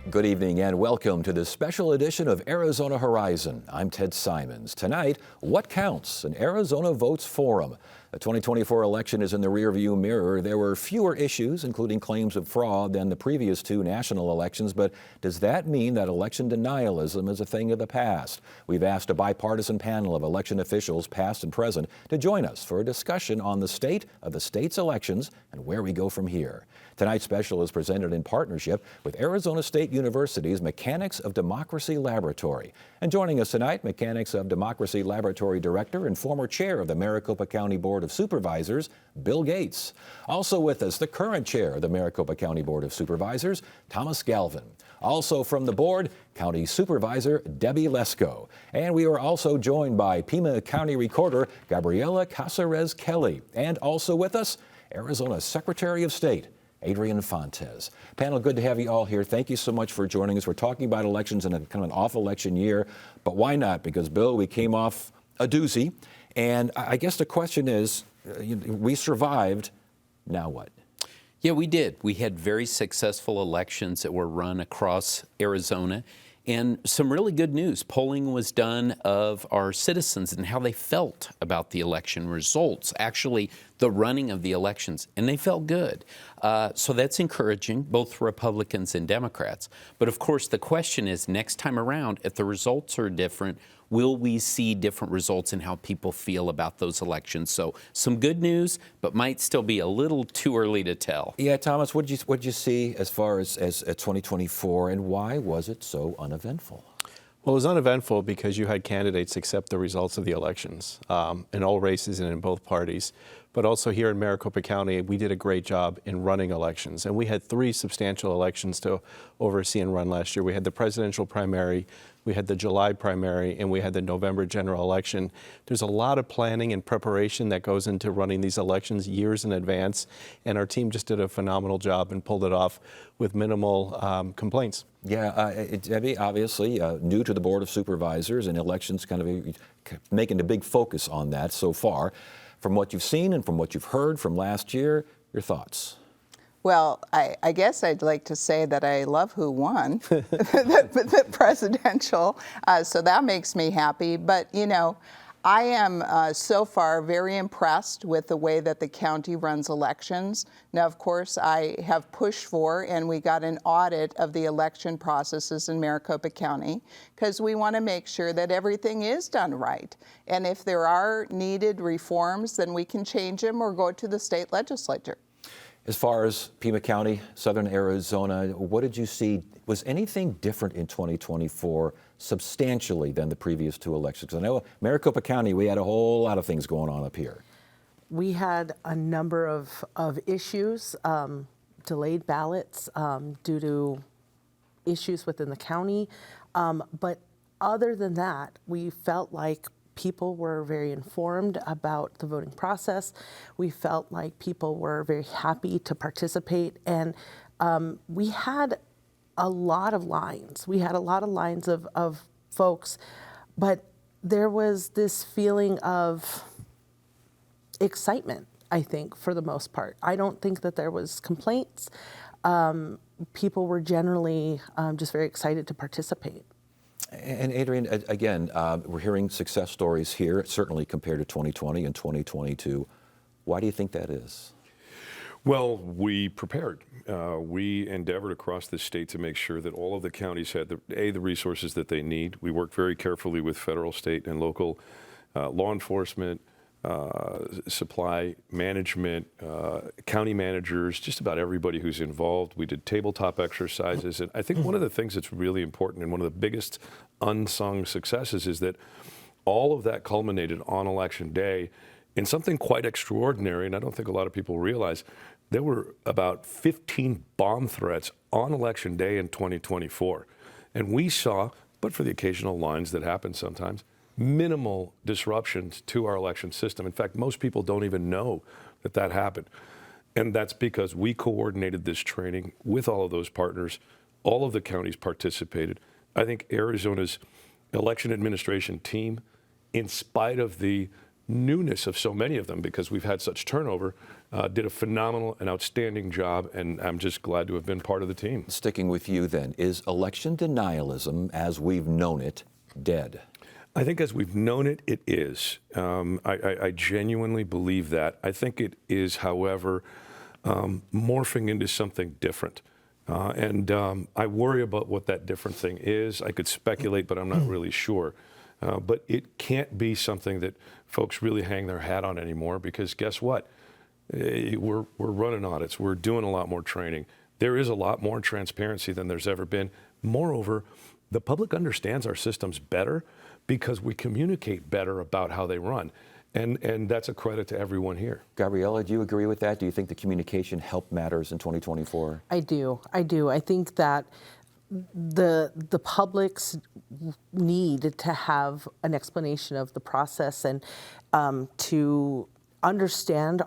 Good evening and welcome to this special edition of Arizona Horizon. I'm Ted Simons. Tonight, what counts? An Arizona Votes Forum. The 2024 election is in the rearview mirror. There were fewer issues, including claims of fraud, than the previous two national elections, but does that mean that election denialism is a thing of the past? We've asked a bipartisan panel of election officials, past and present, to join us for a discussion on the state of the state's elections and where we go from here. Tonight's special is presented in partnership with Arizona State University's Mechanics of Democracy Laboratory. And joining us tonight, Mechanics of Democracy Laboratory Director and former chair of the Maricopa County Board of Supervisors, Bill Gates. Also with us, the current chair of the Maricopa County Board of Supervisors, Thomas Galvin. Also from the board, County Supervisor Debbie Lesko. And we are also joined by Pima County Recorder Gabriela Casares Kelly. And also with us, Arizona Secretary of State, Adrian Fontes. Panel, good to have you all here. Thank you so much for joining us. We're talking about elections in a kind of an off-election year, but why not? Because, Bill, we came off a doozy, and I guess the question is, we survived, now what? Yeah, we did. We had very successful elections that were run across Arizona. And some really good news. Polling was done of our citizens and how they felt about the election results, actually the running of the elections, and they felt good. So that's encouraging, both for Republicans and Democrats. But of course, the question is, next time around, if the results are different, will we see different results in how people feel about those elections? So some good news, but might still be a little too early to tell. Yeah, Thomas, what'd you see as far as 2024, and why was it so uneventful? Well, it was uneventful because you had candidates accept the results of the elections in all races and in both parties. But also here in Maricopa County, we did a great job in running elections. And we had three substantial elections to oversee and run last year. We had the presidential primary, we had the July primary, and we had the November general election. There's a lot of planning and preparation that goes into running these elections years in advance. And our team just did a phenomenal job and pulled it off with minimal complaints. Yeah, Debbie, obviously new to the Board of Supervisors, and elections kind of making a big focus on that so far. From what you've seen and from what you've heard from last year, your thoughts? Well, I guess I'd like to say that I love who won the presidential, so that makes me happy. But, you know, I am so far very impressed with the way that the county runs elections. Now, of course, I have pushed for, and we got an audit of the election processes in Maricopa County, because we want to make sure that everything is done right. And if there are needed reforms, then we can change them or go to the state legislature. As far as Pima County, Southern Arizona, what did you see? Was anything different in 2024 substantially than the previous two elections? Because I know Maricopa County, we had a whole lot of things going on up here. We had a number of issues, delayed ballots due to issues within the county. But other than that, we felt like people were very informed about the voting process. We felt like people were very happy to participate. And we had a lot of lines. We had a lot of lines of folks, but there was this feeling of excitement, I think, for the most part. I don't think that there was complaints. People were generally just very excited to participate. And Adrian, again, we're hearing success stories here, certainly compared to 2020 and 2022. Why do you think that is? Well, we prepared. We endeavored across the state to make sure that all of the counties had the resources that they need. We worked very carefully with federal, state, and local law enforcement, supply management, county managers, just about everybody who's involved. We did tabletop exercises. And I think one of the things that's really important and one of the biggest unsung successes is that all of that culminated on Election Day in something quite extraordinary, and I don't think a lot of people realize. There were about 15 bomb threats on Election Day in 2024. And we saw, but for the occasional lines that happen sometimes, minimal disruptions to our election system. In fact, most people don't even know that that happened. And that's because we coordinated this training with all of those partners. All of the counties participated. I think Arizona's election administration team, in spite of the newness of so many of them, because we've had such turnover, did a phenomenal and outstanding job, and I'm just glad to have been part of the team. Sticking with you then, is election denialism as we've known it dead? I think as we've known it, it is. I genuinely believe that. I think it is, however, morphing into something different. And I worry about what that different thing is. I could speculate, but I'm not really sure. But it can't be something that folks really hang their hat on anymore, because guess what? We're running audits. We're doing a lot more training. There is a lot more transparency than there's ever been. Moreover, the public understands our systems better because we communicate better about how they run. And that's a credit to everyone here. Gabriella, do you agree with that? Do you think the communication help matters in 2024? I do. I think that the public's need to have an explanation of the process and to understand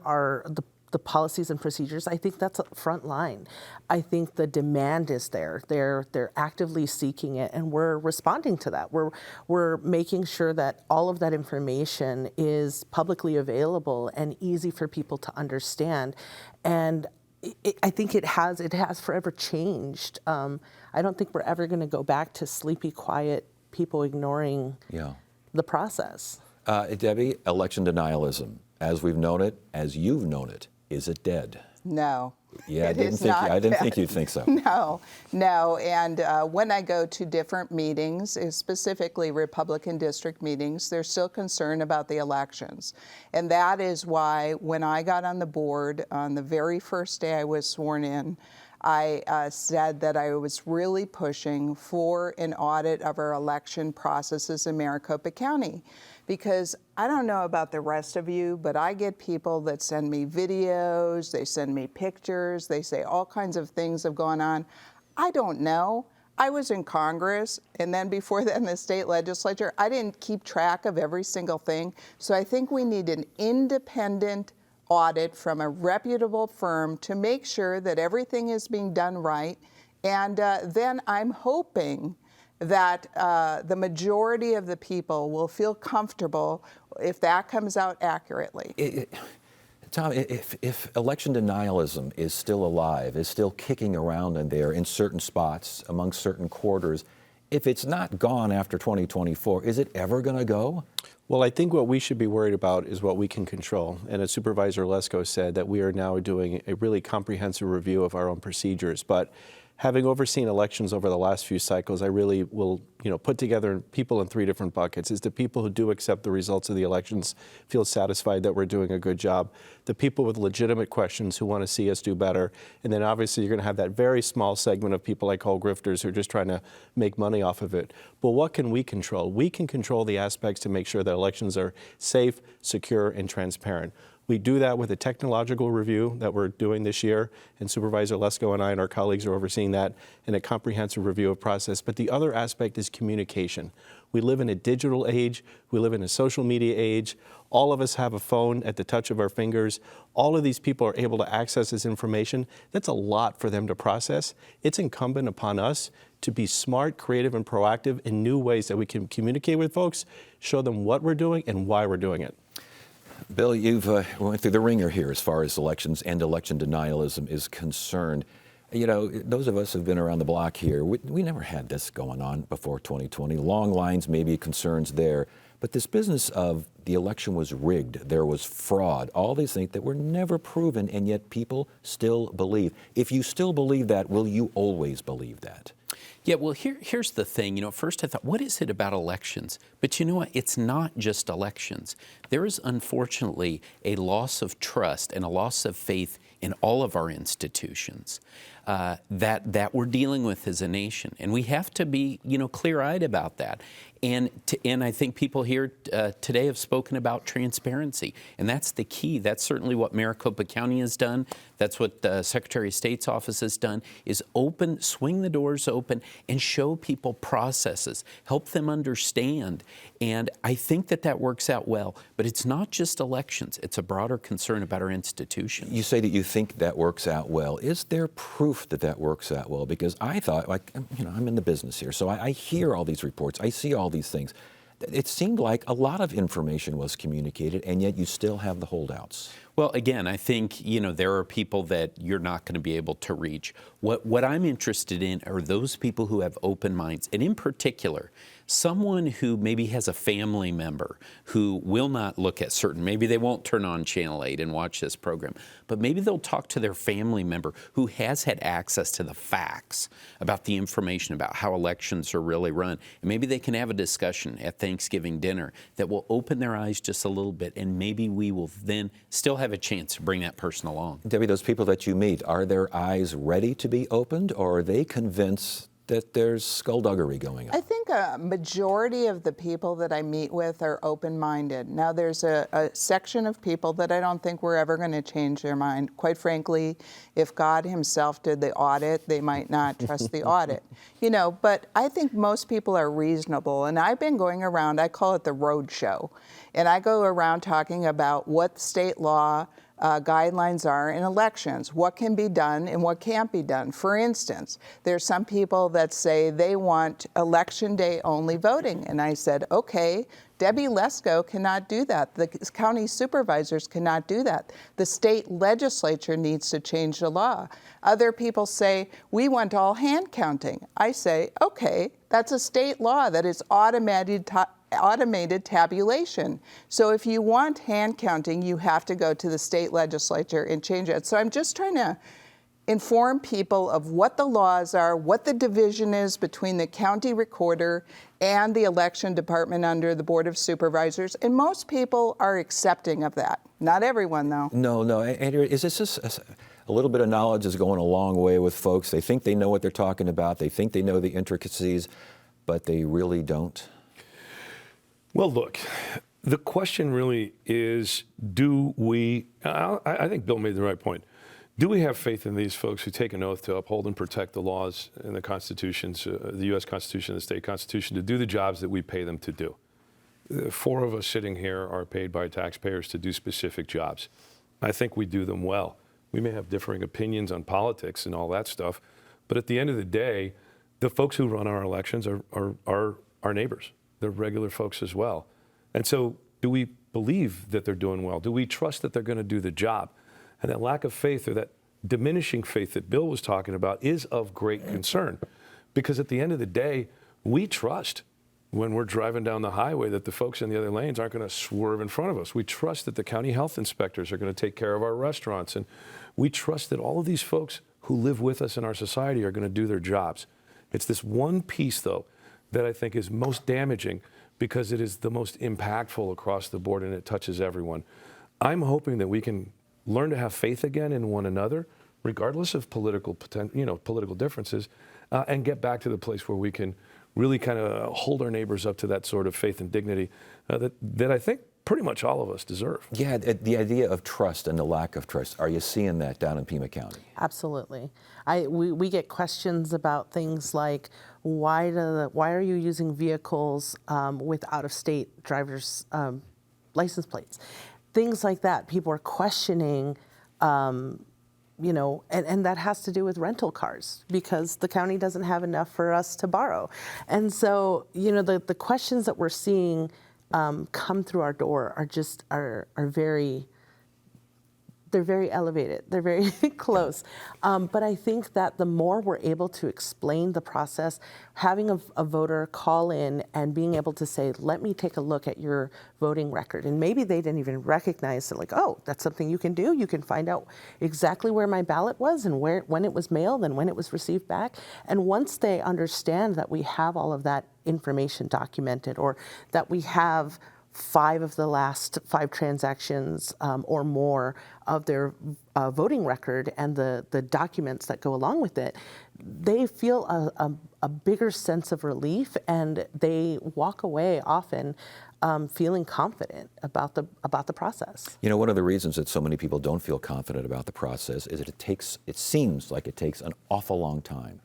the policies and procedures, I think that's front line. I think the demand is there. They're actively seeking it, and we're responding to that. We're making sure that all of that information is publicly available and easy for people to understand. And I think it has forever changed. I don't think we're ever going to go back to sleepy, quiet people ignoring the process. Debbie, election denialism, as we've known it, as you've known it, is it dead? No. Yeah, I It didn't is think not I didn't dead. think you'd think so. No. And when I go to different meetings, specifically Republican district meetings, they're still concerned about the elections. And that is why when I got on the board on the very first day I was sworn in, I said that I was really pushing for an audit of our election processes in Maricopa County. Because I don't know about the rest of you, but I get people that send me videos, they send me pictures, they say all kinds of things have gone on. I don't know. I was in Congress, and then before that in the state legislature. I didn't keep track of every single thing. So I think we need an independent audit from a reputable firm to make sure that everything is being done right. And then I'm hoping that the majority of the people will feel comfortable if that comes out accurately. Tom, if election denialism is still alive, is still kicking around in there in certain spots, among certain quarters, if it's not gone after 2024, is it ever going to go? Well, I think what we should be worried about is what we can control. And as Supervisor Lesko said, that we are now doing a really comprehensive review of our own procedures. But having overseen elections over the last few cycles, I really will, put together people in three different buckets. Is the people who do accept the results of the elections feel satisfied that we're doing a good job, the people with legitimate questions who want to see us do better, and then obviously you're going to have that very small segment of people I call grifters who are just trying to make money off of it. But what can we control? We can control the aspects to make sure that elections are safe, secure, and transparent. We do that with a technological review that we're doing this year, and Supervisor Lesko and I and our colleagues are overseeing that in a comprehensive review of process. But the other aspect is communication. We live in a digital age. We live in a social media age. All of us have a phone at the touch of our fingers. All of these people are able to access this information. That's a lot for them to process. It's incumbent upon us to be smart, creative, and proactive in new ways that we can communicate with folks, show them what we're doing and why we're doing it. Bill, you've went through the ringer here as far as elections and election denialism is concerned. Those of us who've been around the block here, we never had this going on before 2020. Long lines, maybe concerns there. But this business of the election was rigged, there was fraud, all these things that were never proven, and yet people still believe. If you still believe that, will you always believe that? Yeah, well, here's the thing. First I thought, what is it about elections? But you know what? It's not just elections. There is unfortunately a loss of trust and a loss of faith in all of our institutions that we're dealing with as a nation, and we have to be, clear-eyed about that. And I think people here today have spoken about transparency, and that's the key. That's certainly what Maricopa County has done. That's what the Secretary of State's office has done, is swing the doors open and show people processes, help them understand. And I think that works out well. But it's not just elections. It's a broader concern about our institutions. You say that you think that works out well. Is there proof that works out well? Because I thought, I'm in the business here, so I hear all these reports. I see all these things. it seemed like a lot of information was communicated, and yet you still have the holdouts. Well, again, I think, there are people that you're not going to be able to reach. What I'm interested in are those people who have open minds, and in particular, someone who maybe has a family member who will not look at maybe they won't turn on Channel 8 and watch this program, but maybe they'll talk to their family member who has had access to the facts about the information about how elections are really run. And maybe they can have a discussion at Thanksgiving dinner that will open their eyes just a little bit, and maybe we will then still have a chance to bring that person along. Debbie, those people that you meet, are their eyes ready to be opened, or are they convinced that there's skullduggery going on? I think a majority of the people that I meet with are open-minded. Now, there's a section of people that I don't think we're ever going to change their mind. Quite frankly, if God himself did the audit, they might not trust the audit. But I think most people are reasonable. And I've been going around, I call it the road show. And I go around talking about what state law guidelines are in elections, what can be done and what can't be done. For instance, there's some people that say they want election day only voting. And I said, okay, Debbie Lesko cannot do that. The county supervisors cannot do that. The state legislature needs to change the law. Other people say, we want all hand counting. I say, okay, that's a state law that is automated tabulation. So if you want hand counting, you have to go to the state legislature and change it. So I'm just trying to inform people of what the laws are, what the division is between the county recorder and the election department under the Board of Supervisors. And most people are accepting of that. Not everyone, though. No. Andrea, is this just a little bit of knowledge is going a long way with folks? They think they know what they're talking about. They think they know the intricacies, but they really don't. Well, look, the question really is, do we, I think Bill made the right point. Do we have faith in these folks who take an oath to uphold and protect the laws and the constitutions, the U.S. Constitution, the state constitution, to do the jobs that we pay them to do? The four of us sitting here are paid by taxpayers to do specific jobs. I think we do them well. We may have differing opinions on politics and all that stuff, but at the end of the day, the folks who run our elections are our neighbors. They're regular folks as well. And so do we believe that they're doing well? Do we trust that they're going to do the job? And that lack of faith, or that diminishing faith that Bill was talking about, is of great concern. Because at the end of the day, we trust when we're driving down the highway that the folks in the other lanes aren't going to swerve in front of us. We trust that the county health inspectors are going to take care of our restaurants. And we trust that all of these folks who live with us in our society are going to do their jobs. It's this one piece, though, that I think is most damaging, because it is the most impactful across the board and it touches everyone. I'm hoping that we can learn to have faith again in one another, regardless of political differences, and get back to the place where we can really kind of hold our neighbors up to that sort of faith and dignity that I think pretty much all of us deserve. Yeah, the idea of trust and the lack of trust, are you seeing that down in Pima County? Absolutely. We get questions about things like, why are you using vehicles with out-of-state driver's license plates? Things like that. People are questioning, and that has to do with rental cars, because the county doesn't have enough for us to borrow. And so, the questions that we're seeing come through our door are very, they're very elevated. They're very close. But I think that the more we're able to explain the process, having a voter call in and being able to say, let me take a look at your voting record. And maybe they didn't even recognize it, like, oh, that's something you can do. You can find out exactly where my ballot was and when it was mailed and when it was received back. And once they understand that we have all of that information documented, or that we have 5 of the last 5 transactions or more of their voting record and the documents that go along with it, they feel a bigger sense of relief, and they walk away often feeling confident about the process. One of the reasons that so many people don't feel confident about the process is that it seems like it takes an awful long time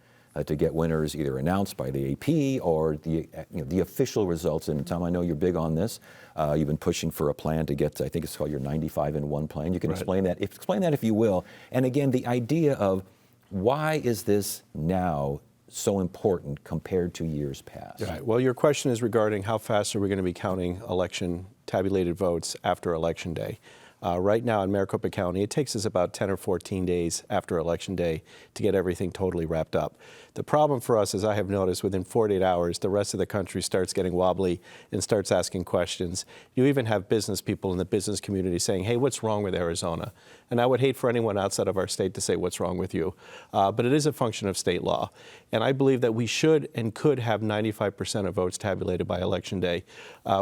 to get winners either announced by the AP or the official results. And Tom, I know you're big on this. You've been pushing for a plan to get, I think it's called your 95-in-1 plan. You can explain that. Explain that if you will. And again, the idea of why is this now so important compared to years past? Right. Well, your question is regarding how fast are we going to be counting election tabulated votes after Election Day. Right now in Maricopa County, it takes us about 10 or 14 days after Election Day to get everything totally wrapped up. The problem for us, as I have noticed, within 48 hours, the rest of the country starts getting wobbly and starts asking questions. You even have business people in the business community saying, hey, what's wrong with Arizona? And I would hate for anyone outside of our state to say, what's wrong with you? But it is a function of state law. And I believe that we should and could have 95% of votes tabulated by Election Day.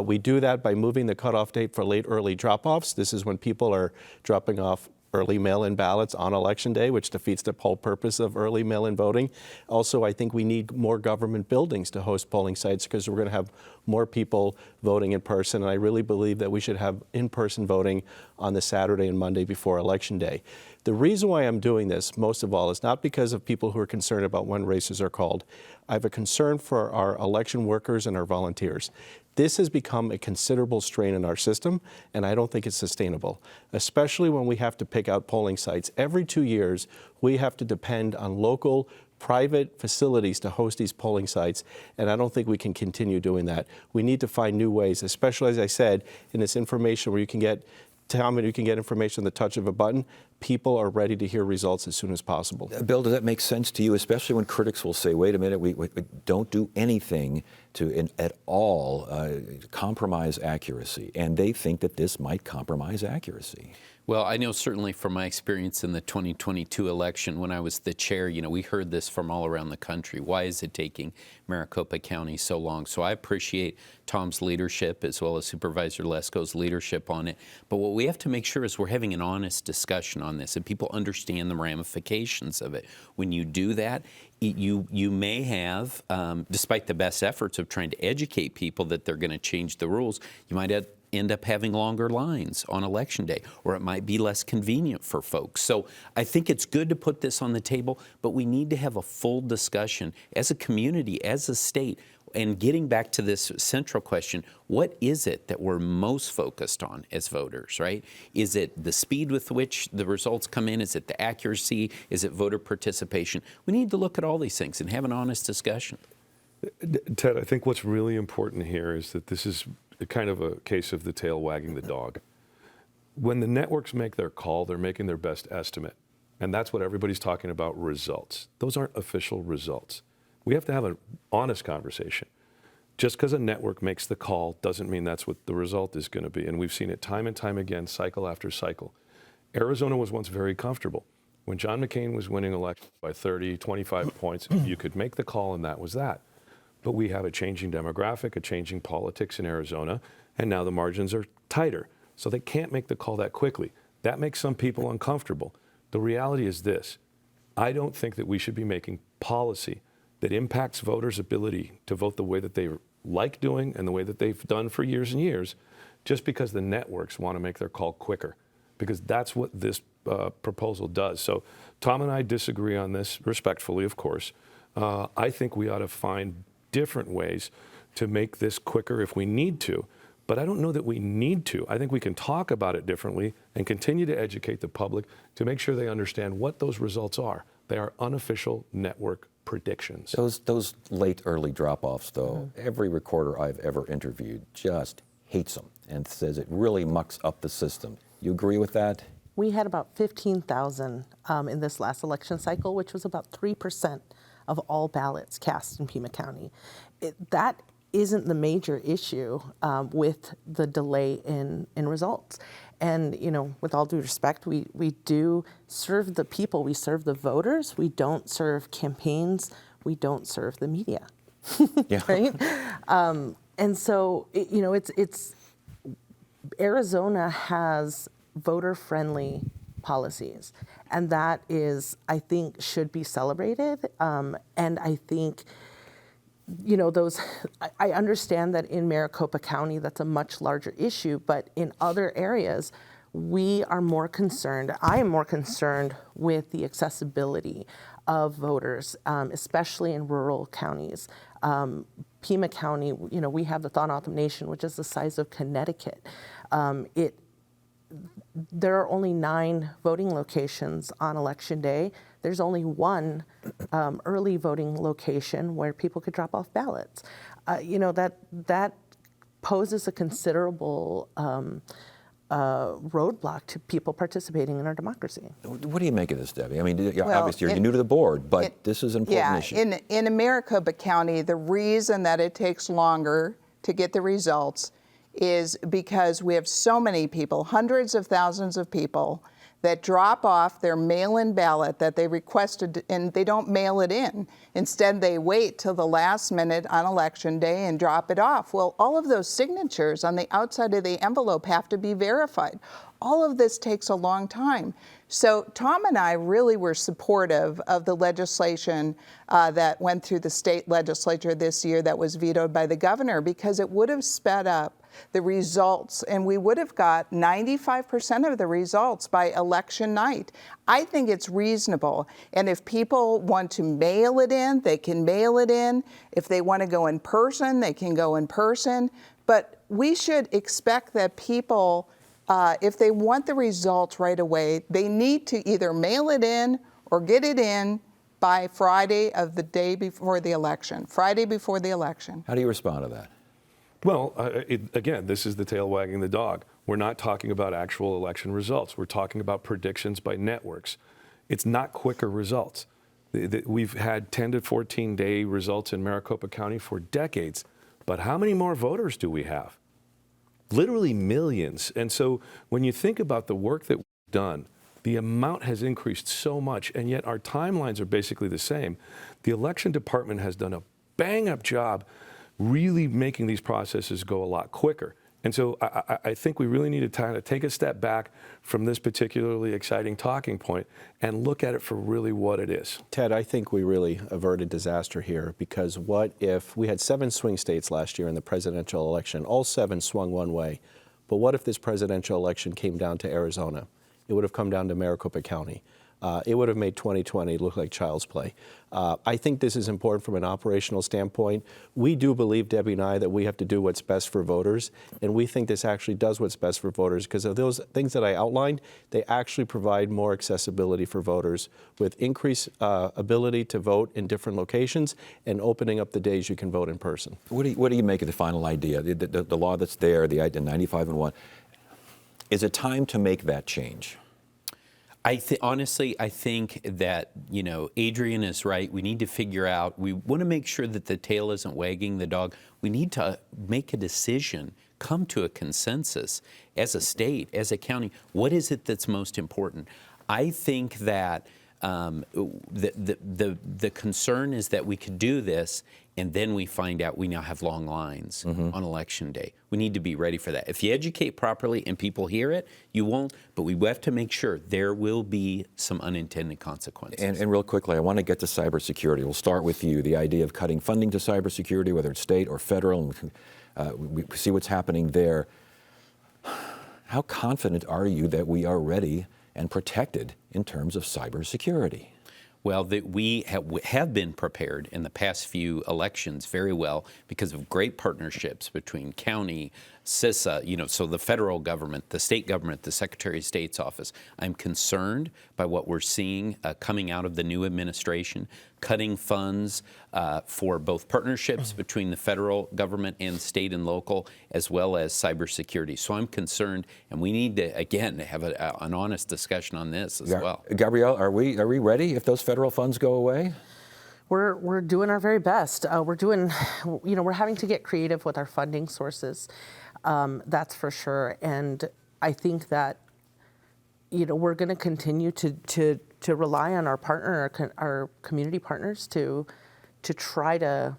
We do that by moving the cutoff date for late early drop-offs. This is when people are dropping off early mail-in ballots on Election Day, which defeats the whole purpose of early mail-in voting. Also, I think we need more government buildings to host polling sites because we're going to have more people voting in person. And I really believe that we should have in-person voting on the Saturday and Monday before Election Day. The reason why I'm doing this, most of all, is not because of people who are concerned about when races are called. I have a concern for our election workers and our volunteers. This has become a considerable strain in our system, and I don't think it's sustainable, especially when we have to pick out polling sites. Every 2 years, we have to depend on local private facilities to host these polling sites, and I don't think we can continue doing that. We need to find new ways, especially, as I said, in this information where you can get information on the touch of a button. People are ready to hear results as soon as possible. Bill, does that make sense to you, especially when critics will say, wait a minute, we don't do anything to at all compromise accuracy, and they think that this might compromise accuracy? Well, I know certainly from my experience in the 2022 election when I was the chair, we heard this from all around the country. Why is it taking Maricopa County so long? So I appreciate Tom's leadership as well as Supervisor Lesko's leadership on it. But what we have to make sure is we're having an honest discussion on this and people understand the ramifications of it. When you do that, you may have, despite the best efforts of trying to educate people that they're going to change the rules, you might end up having longer lines on Election Day, or it might be less convenient for folks. So I think it's good to put this on the table, but we need to have a full discussion as a community, as a state. And getting back to this central question, what is it that we're most focused on as voters, right? Is it the speed with which the results come in? Is it the accuracy? Is it voter participation? We need to look at all these things and have an honest discussion. Ted, I think what's really important here is that this is kind of a case of the tail wagging the dog. When the networks make their call, they're making their best estimate. And that's what everybody's talking about, results. Those aren't official results. We have to have an honest conversation. Just because a network makes the call doesn't mean that's what the result is going to be. And we've seen it time and time again, cycle after cycle. Arizona was once very comfortable. When John McCain was winning elections by 30, 25 points, you could make the call and that was that. But we have a changing demographic, a changing politics in Arizona, and now the margins are tighter. So they can't make the call that quickly. That makes some people uncomfortable. The reality is this: I don't think that we should be making policy that impacts voters' ability to vote the way that they like doing and the way that they've done for years and years, just because the networks want to make their call quicker, because that's what this proposal does. So Tom and I disagree on this, respectfully, of course. I think we ought to find different ways to make this quicker if we need to, but I don't know that we need to. I think we can talk about it differently and continue to educate the public to make sure they understand what those results are. They are unofficial network predictions. Those late early drop-offs, though, every recorder I've ever interviewed just hates them and says it really mucks up the system. You agree with that? We had about 15,000 in this last election cycle, which was about 3% of all ballots cast in Pima County. That isn't the major issue with the delay in results. And, with all due respect, we do serve the people, we serve the voters, we don't serve campaigns, we don't serve the media, right? And so, it's Arizona has voter-friendly policies, and that is, I think, should be celebrated. And I think, I understand that in Maricopa County, that's a much larger issue, but in other areas, we are more concerned, I am more concerned with the accessibility of voters, especially in rural counties. Pima County, we have the Thon-Otham Nation, which is the size of Connecticut. there are only 9 voting locations on Election Day. There's only one early voting location where people could drop off ballots. That poses a considerable roadblock to people participating in our democracy. What do you make of this, Debbie? I mean, Well, obviously you're new to the board, but this is an important issue. In Maricopa County, the reason that it takes longer to get the results is because we have so many people, hundreds of thousands of people, that drop off their mail-in ballot that they requested, and they don't mail it in. Instead, they wait till the last minute on Election Day and drop it off. Well, all of those signatures on the outside of the envelope have to be verified. All of this takes a long time. So Tom and I really were supportive of the legislation that went through the state legislature this year that was vetoed by the governor, because it would have sped up the results, and we would have got 95% of the results by election night. I think it's reasonable, and if people want to mail it in, they can mail it in. If they want to go in person, they can go in person. But we should expect that people, if they want the results right away, they need to either mail it in or get it in by Friday of the day before the election, Friday before the election. How do you respond to that? Well, again, this is the tail wagging the dog. We're not talking about actual election results. We're talking about predictions by networks. It's not quicker results. We've had 10 to 14 day results in Maricopa County for decades, but how many more voters do we have? Literally millions. And so when you think about the work that we've done, the amount has increased so much, and yet our timelines are basically the same. The election department has done a bang-up job really making these processes go a lot quicker. And so I think we really need to kind of take a step back from this particularly exciting talking point and look at it for really what it is. Ted, I think we really averted disaster here, because what if we had 7 swing states last year in the presidential election, all 7 swung one way, but what if this presidential election came down to Arizona? It would have come down to Maricopa County. It would have made 2020 look like child's play. I think this is important from an operational standpoint. We do believe, Debbie and I, that we have to do what's best for voters, and we think this actually does what's best for voters, because of those things that I outlined, they actually provide more accessibility for voters with increased ability to vote in different locations and opening up the days you can vote in person. What do you make of the final idea, the law that's there, the 95 and 1? Is it time to make that change? Honestly, I think that, Adrian is right. We need to figure out, we want to make sure that the tail isn't wagging the dog. We need to make a decision, come to a consensus as a state, as a county. What is it that's most important? I think that the concern is that we could do this and then we find out we now have long lines on Election Day. We need to be ready for that. If you educate properly and people hear it, you won't, but we have to make sure there will be some unintended consequences. And real quickly, I want to get to cybersecurity. We'll start with you. The idea of cutting funding to cybersecurity, whether it's state or federal, and we see what's happening there. How confident are you that we are ready and protected in terms of cybersecurity? Well, we have been prepared in the past few elections very well because of great partnerships between county, CISA, so the federal government, the state government, the Secretary of State's office. I'm concerned by what we're seeing coming out of the new administration, cutting funds for both partnerships between the federal government and state and local, as well as cybersecurity. So I'm concerned, and we need to, again, have an honest discussion on this as well. Gabrielle, are we ready if those federal funds go away? We're doing our very best. We're having to get creative with our funding sources. That's for sure. And I think that, we're going to continue to rely on our partner, our community partners, to try to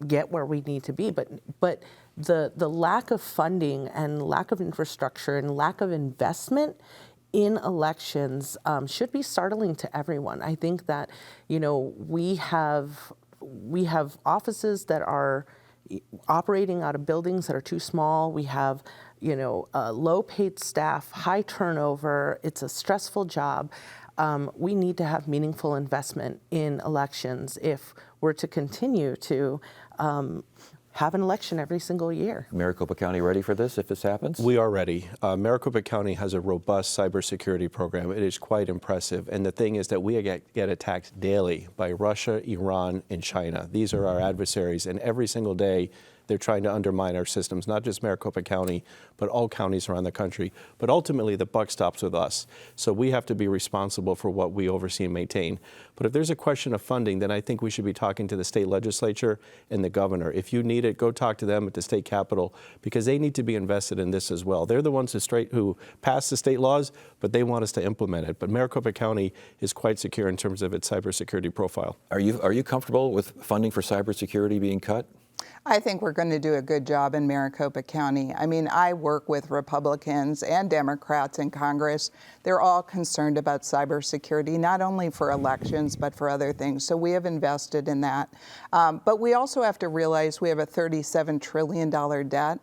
get where we need to be. But the lack of funding and lack of infrastructure and lack of investment in elections should be startling to everyone. I think that, we have offices that are operating out of buildings that are too small. We have, low-paid staff, high turnover. It's a stressful job. We need to have meaningful investment in elections if we're to continue to have an election every single year. Maricopa County ready for this if this happens? We are ready. Maricopa County has a robust cybersecurity program. It is quite impressive. And the thing is that we get attacked daily by Russia, Iran, and China. These are our adversaries. And every single day, they're trying to undermine our systems, not just Maricopa County, but all counties around the country. But ultimately, the buck stops with us. So we have to be responsible for what we oversee and maintain. But if there's a question of funding, then I think we should be talking to the state legislature and the governor. If you need it, go talk to them at the state capitol, because they need to be invested in this as well. They're the ones who pass the state laws, but they want us to implement it. But Maricopa County is quite secure in terms of its cybersecurity profile. Are you comfortable with funding for cybersecurity being cut? I think we're going to do a good job in Maricopa County. I mean, I work with Republicans and Democrats in Congress. They're all concerned about cybersecurity, not only for elections, but for other things. So we have invested in that. But we also have to realize we have a $37 trillion debt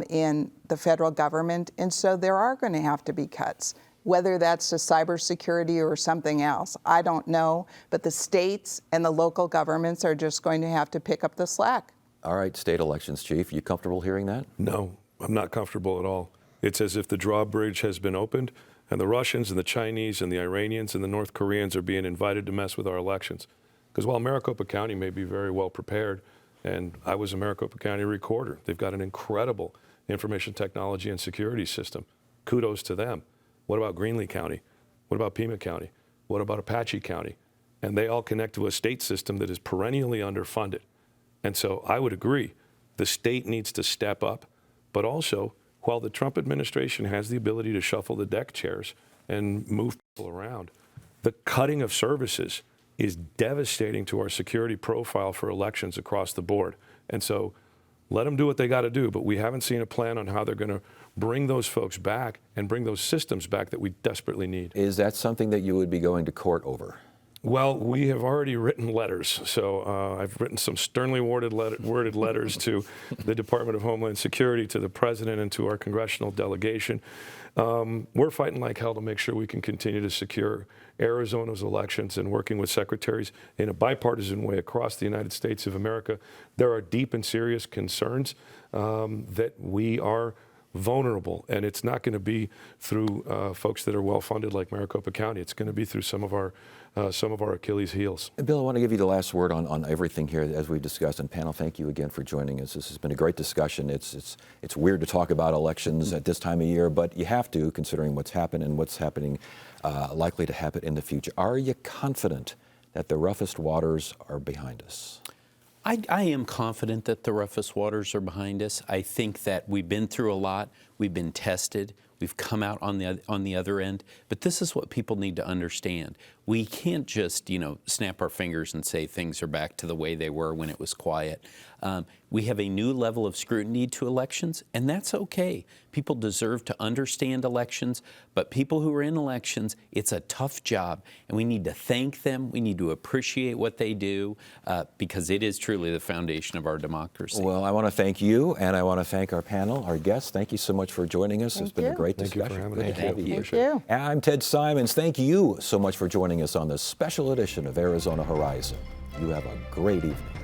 in the federal government. And so there are going to have to be cuts. Whether that's to cybersecurity or something else, I don't know. But the states and the local governments are just going to have to pick up the slack. All right, state elections, Chief. You comfortable hearing that? No, I'm not comfortable at all. It's as if the drawbridge has been opened and the Russians and the Chinese and the Iranians and the North Koreans are being invited to mess with our elections. Because while Maricopa County may be very well prepared, and I was a Maricopa County recorder, they've got an incredible information technology and security system. Kudos to them. What about Greenlee County? What about Pima County? What about Apache County? And they all connect to a state system that is perennially underfunded. And so I would agree, the state needs to step up. But also, while the Trump administration has the ability to shuffle the deck chairs and move people around, the cutting of services is devastating to our security profile for elections across the board. And so let them do what they got to do, but we haven't seen a plan on how they're going to bring those folks back and bring those systems back that we desperately need. Is that something that you would be going to court over? Well, we have already written letters. So I've written some sternly worded letters to the Department of Homeland Security, to the President, and to our congressional delegation. We're fighting like hell to make sure we can continue to secure Arizona's elections, and working with secretaries in a bipartisan way across the United States of America. There are deep and serious concerns that we are vulnerable, and it's not going to be through folks that are well-funded like Maricopa County. It's going to be through some of our Achilles' heels. Bill, I want to give you the last word on everything here as we've discussed. And panel, thank you again for joining us. This has been a great discussion. It's weird to talk about elections at this time of year, but you have to, considering what's happened and what's happening, likely to happen in the future. Are you confident that the roughest waters are behind us? I am confident that the roughest waters are behind us. I think that we've been through a lot. We've been tested. We've come out on the other end. But this is what people need to understand. We can't just, snap our fingers and say things are back to the way they were when it was quiet. We have a new level of scrutiny to elections, and that's okay. People deserve to understand elections, but people who are in elections, it's a tough job, and we need to thank them. We need to appreciate what they do, because it is truly the foundation of our democracy. Well, I want to thank you, and I want to thank our panel, our guests. Thank you so much for joining us. It's been a great discussion. Thank you for having Good us. to have you. Thank you. And I'm Ted Simons. Thank you so much for joining us on this special edition of Arizona Horizon. You have a great evening.